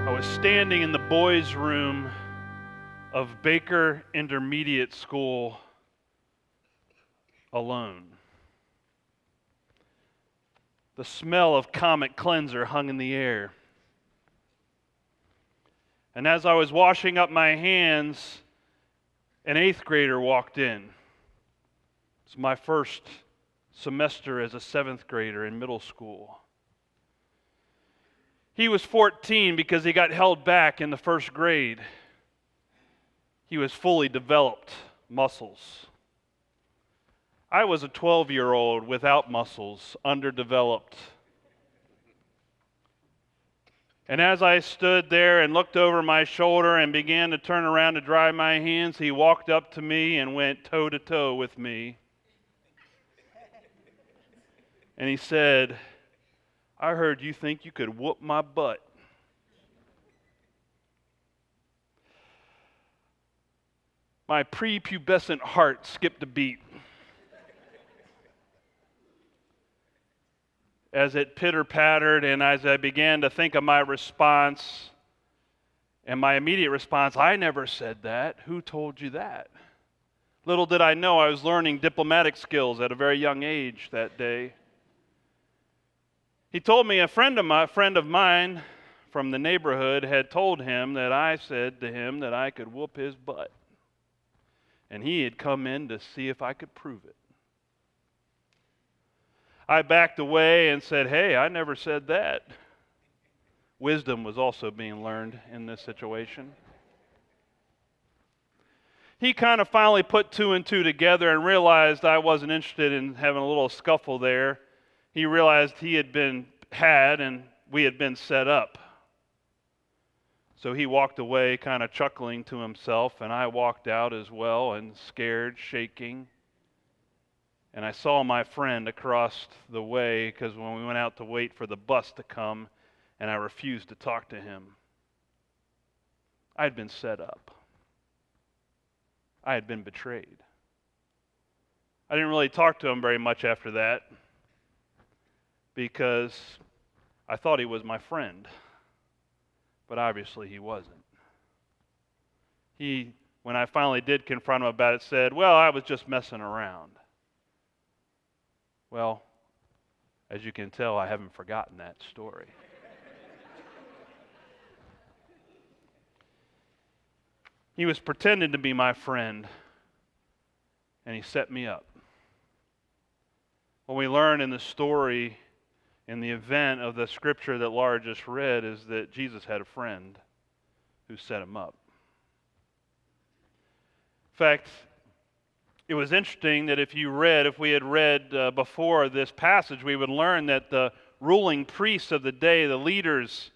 I was standing in the boys' room of Baker Intermediate School alone. The smell of Comet Cleanser hung in the air. And as I was washing up my hands, an 8th grader walked in. It's my first semester as a 7th grader in middle school. He was 14 because he got held back in the 1st grade. He was fully developed muscles. I was a 12-year-old without muscles, underdeveloped. And as I stood there and looked over my shoulder and began to turn around to dry my hands, he walked up to me and went toe-to-toe with me. And he said, "I heard you think you could whoop my butt." My prepubescent heart skipped a beat as it pitter-pattered, and as I began to think of my response, and my immediate response, "I never said that. Who told you that?" Little did I know I was learning diplomatic skills at a very young age that day. He told me a friend of mine from the neighborhood had told him that I said to him that I could whoop his butt. And he had come in to see if I could prove it. I backed away and said, "Hey, I never said that." Wisdom was also being learned in this situation. He kind of finally put 2 and 2 together and realized I wasn't interested in having a little scuffle there. He realized he had been had and we had been set up. So he walked away kind of chuckling to himself, and I walked out as well and scared, shaking. And I saw my friend across the way because when we went out to wait for the bus to come, and I refused to talk to him. I had been set up. I had been betrayed. I didn't really talk to him very much after that because I thought he was my friend, but obviously he wasn't. He, when I finally did confront him about it, said, "Well, I was just messing around." Well, as you can tell, I haven't forgotten that story. He was pretending to be my friend, and he set me up. What we learn in the story, in the event of the scripture that Laura just read, is that Jesus had a friend who set him up. In fact, it was interesting that if we had read before this passage, we would learn that the ruling priests of the day, the leaders,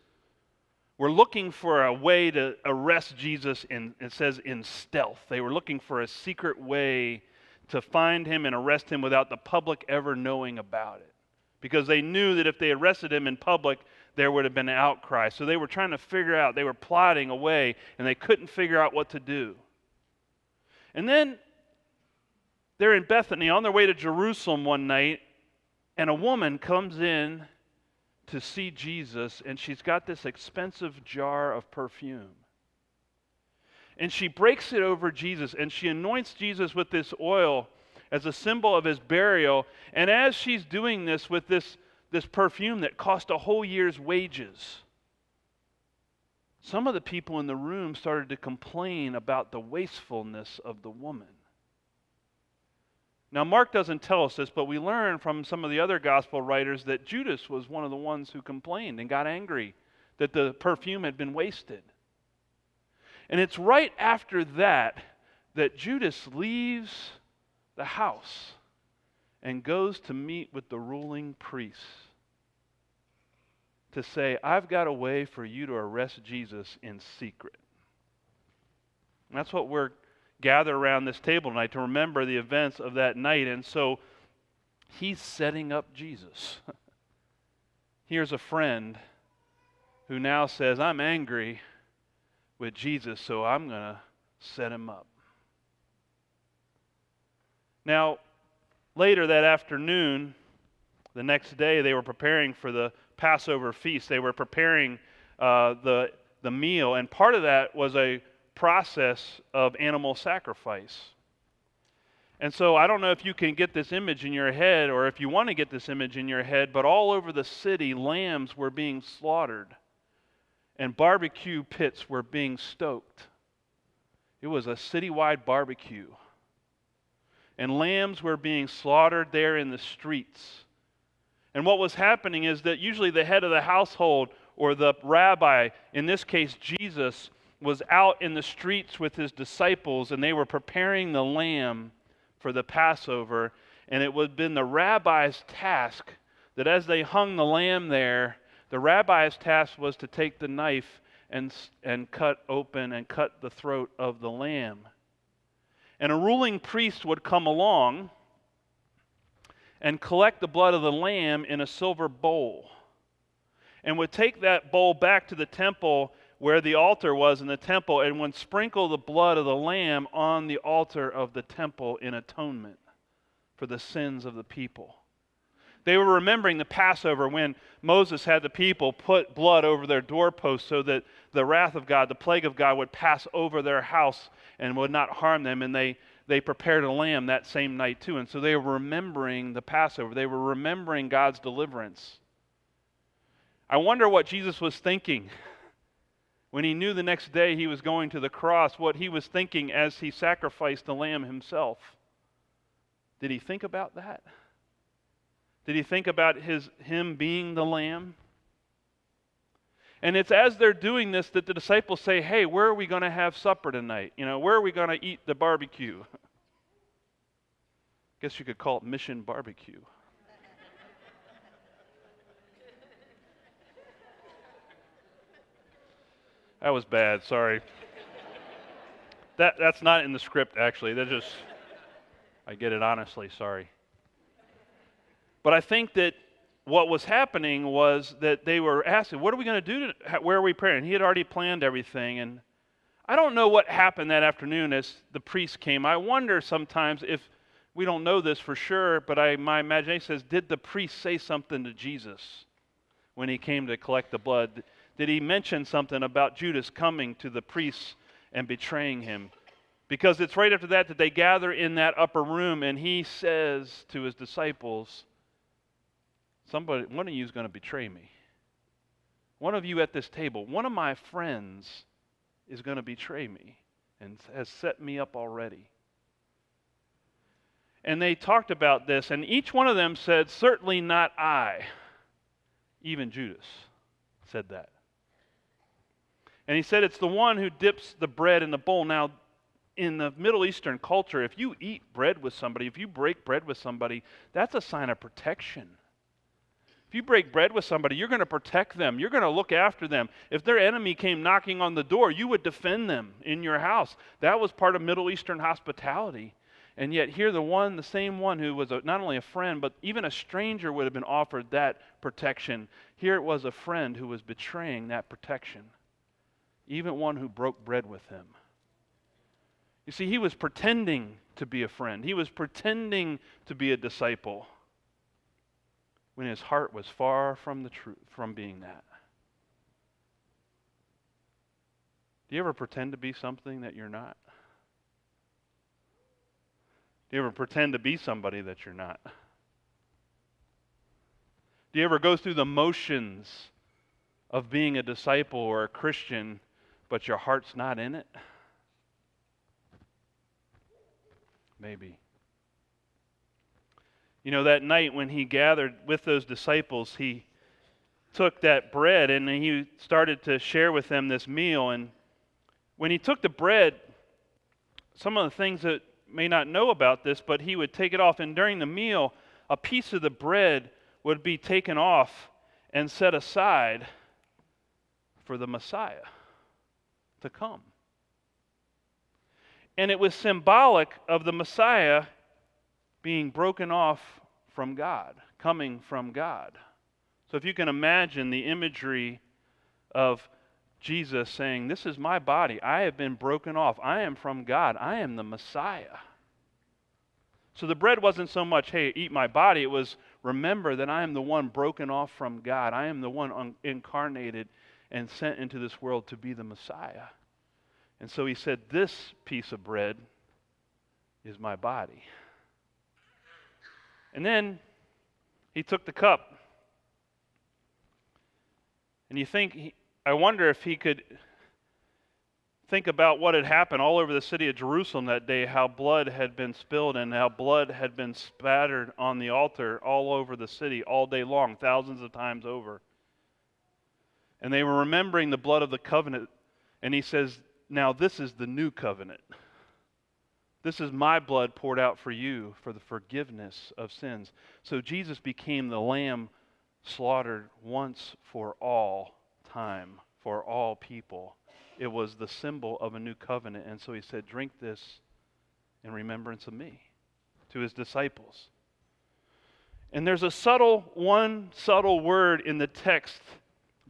were looking for a way to arrest Jesus it says in stealth. They were looking for a secret way to find him and arrest him without the public ever knowing about it. Because they knew that if they arrested him in public, there would have been an outcry. So they were trying to figure out, they were plotting a way, and they couldn't figure out what to do. And then they're in Bethany on their way to Jerusalem one night, and a woman comes in to see Jesus, and she's got this expensive jar of perfume. And she breaks it over Jesus, and she anoints Jesus with this oil as a symbol of his burial. And as she's doing this with this perfume that cost a whole year's wages, some of the people in the room started to complain about the wastefulness of the woman. Now, Mark doesn't tell us this, but we learn from some of the other gospel writers that Judas was one of the ones who complained and got angry that the perfume had been wasted. And it's right after that Judas leaves the house and goes to meet with the ruling priests to say, "I've got a way for you to arrest Jesus in secret." And that's what we're gathered around this table tonight, to remember the events of that night. And so he's setting up Jesus. Here's a friend who now says, "I'm angry with Jesus, so I'm going to set him up." Now, Later that afternoon, the next day, they were preparing for the Passover feast. They were preparing the meal, and part of that was a process of animal sacrifice. And so I don't know if you can get this image in your head, or if you want to get this image in your head, but all over the city, lambs were being slaughtered, and barbecue pits were being stoked. It was a citywide barbecue. And lambs were being slaughtered there in the streets. And what was happening is that usually the head of the household, or the rabbi, in this case Jesus, was out in the streets with his disciples, and they were preparing the lamb for the Passover. And it would have been the rabbi's task that as they hung the lamb there, the rabbi's task was to take the knife and cut open and cut the throat of the lamb. And a ruling priest would come along and collect the blood of the lamb in a silver bowl, and would take that bowl back to the temple where the altar was in the temple, and would sprinkle the blood of the lamb on the altar of the temple in atonement for the sins of the people. They were remembering the Passover when Moses had the people put blood over their doorposts so that the wrath of God, the plague of God, would pass over their house and would not harm them. And they prepared a lamb that same night too. And so they were remembering the Passover. They were remembering God's deliverance. I wonder what Jesus was thinking when he knew the next day he was going to the cross, what he was thinking as he sacrificed the lamb himself. Did he think about that? Did he think about him being the lamb? And it's as they're doing this that the disciples say, hey, where are we going to have supper tonight? Where are we going to eat the barbecue? Guess you could call it Mission Barbecue. That was bad, sorry. That's not in the script, actually. I get it honestly, sorry. But I think that what was happening was that they were asking, what are we going to do? Where are we praying? He had already planned everything. And I don't know what happened that afternoon as the priest came. I wonder sometimes if, we don't know this for sure, but my imagination says, did the priest say something to Jesus when he came to collect the blood? Did he mention something about Judas coming to the priests and betraying him? Because it's right after that they gather in that upper room, and he says to his disciples, one of you is going to betray me. One of you at this table, one of my friends is going to betray me and has set me up already. And they talked about this, and each one of them said, certainly not I. Even Judas said that. And he said, it's the one who dips the bread in the bowl. Now, in the Middle Eastern culture, if you eat bread with somebody, if you break bread with somebody, that's a sign of protection. If you break bread with somebody, you're going to protect them. You're going to look after them. If their enemy came knocking on the door, you would defend them in your house. That was part of Middle Eastern hospitality. And yet here the same one who was not only a friend, but even a stranger would have been offered that protection. Here it was a friend who was betraying that protection. Even one who broke bread with him. You see, he was pretending to be a friend. He was pretending to be a disciple, when his heart was far from the truth, from being that. Do you ever pretend to be something that you're not? Do you ever pretend to be somebody that you're not? Do you ever go through the motions of being a disciple or a Christian, but your heart's not in it? Maybe. That night when he gathered with those disciples, he took that bread and he started to share with them this meal. And when he took the bread, some of the things that may not know about this, but he would take it off. And during the meal, a piece of the bread would be taken off and set aside for the Messiah to come. And it was symbolic of the Messiah being broken off from God, coming from God. So if you can imagine the imagery of Jesus saying, this is my body, I have been broken off, I am from God, I am the Messiah. So the bread wasn't so much, hey, eat my body. It was, remember that I am the one broken off from God. I am the one incarnated and sent into this world to be the Messiah. And so he said, this piece of bread is my body. And then he took the cup. And I wonder if he could think about what had happened all over the city of Jerusalem that day, how blood had been spilled and how blood had been spattered on the altar all over the city all day long, thousands of times over. And they were remembering the blood of the covenant. And he says, now this is the new covenant. This is my blood poured out for you for the forgiveness of sins. So Jesus became the lamb slaughtered once for all time, for all people. It was the symbol of a new covenant. And so he said, drink this in remembrance of me, to his disciples. And there's one subtle word in the text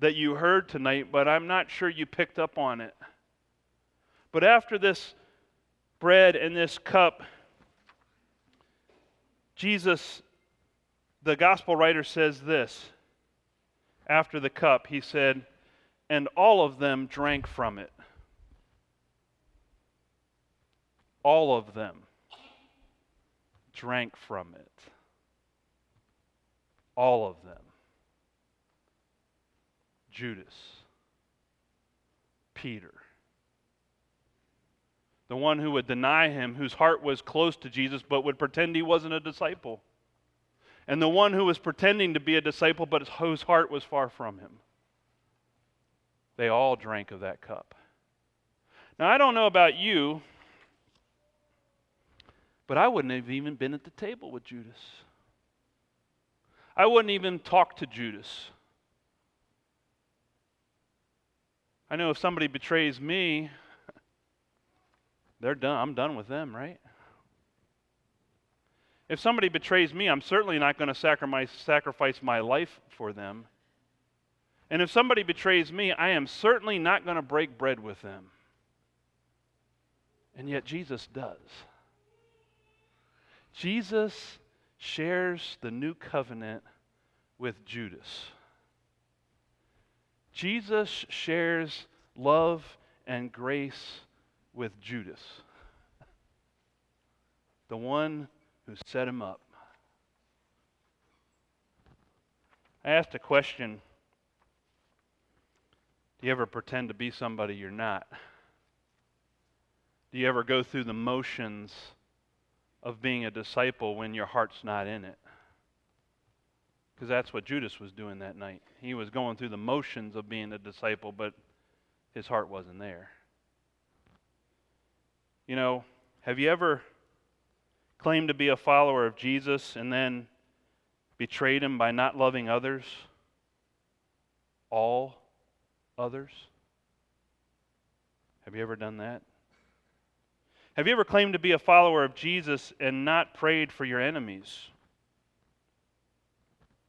that you heard tonight, but I'm not sure you picked up on it. But after this bread and this cup, Jesus, the gospel writer, says this. After the cup, he said, and all of them drank from it. All of them drank from it. All of them. Judas. Peter. The one who would deny him, whose heart was close to Jesus, but would pretend he wasn't a disciple. And the one who was pretending to be a disciple, but whose heart was far from him. They all drank of that cup. Now, I don't know about you, but I wouldn't have even been at the table with Judas. I wouldn't even talk to Judas. I know if somebody betrays me, they're done. I'm done with them, right? If somebody betrays me, I'm certainly not going to sacrifice my life for them. And if somebody betrays me, I am certainly not going to break bread with them. And yet Jesus does. Jesus shares the new covenant with Judas. Jesus shares love and grace with Judas, the one who set him up. I asked a question. Do you ever pretend to be somebody you're not? Do you ever go through the motions of being a disciple when your heart's not in it? Because that's what Judas was doing that night. He was going through the motions of being a disciple, but his heart wasn't there. You know, have you ever claimed to be a follower of Jesus and then betrayed him by not loving others? All others? Have you ever done that? Have you ever claimed to be a follower of Jesus and not prayed for your enemies?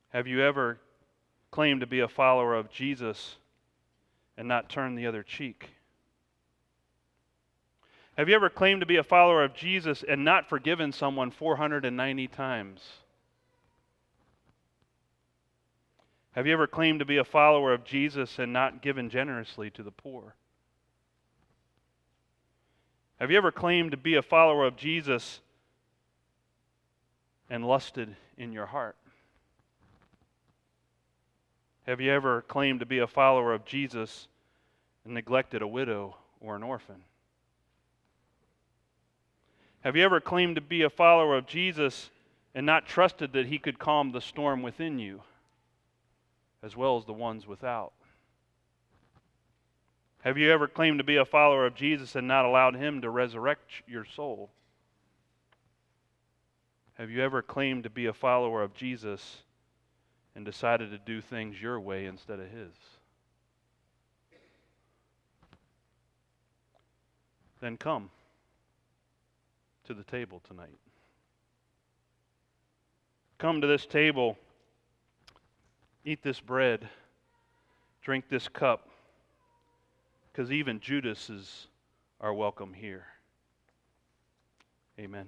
Have you ever claimed to be a follower of Jesus and not turned the other cheek? Have you ever claimed to be a follower of Jesus and not forgiven someone 490 times? Have you ever claimed to be a follower of Jesus and not given generously to the poor? Have you ever claimed to be a follower of Jesus and lusted in your heart? Have you ever claimed to be a follower of Jesus and neglected a widow or an orphan? Have you ever claimed to be a follower of Jesus and not trusted that he could calm the storm within you, as well as the ones without? Have you ever claimed to be a follower of Jesus and not allowed him to resurrect your soul? Have you ever claimed to be a follower of Jesus and decided to do things your way instead of his? Then come to the table tonight. Come to this table, eat this bread, drink this cup, because even Judases are welcome here. Amen.